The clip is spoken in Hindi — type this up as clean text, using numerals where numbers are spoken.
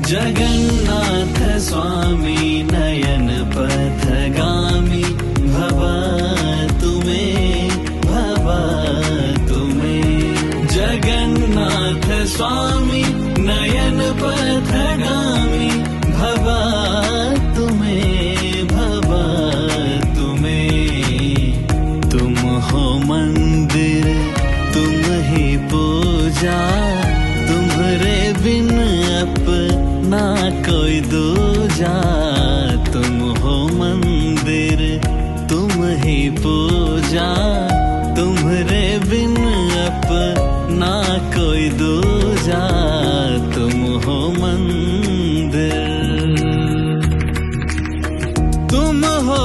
जगन्नाथ स्वामी नयन पथगामी भवा तुम्हें जगन्नाथ स्वामी नयन पथगामी भवा तुम्हें तुम हो मंदिर तुम ही पूजा तुम्हारे बिन अपना कोई दूजा तुम हो मंदिर तुम ही पूजा तुम्हारे बिन अपना कोई दूजा तुम हो मंदिर तुम हो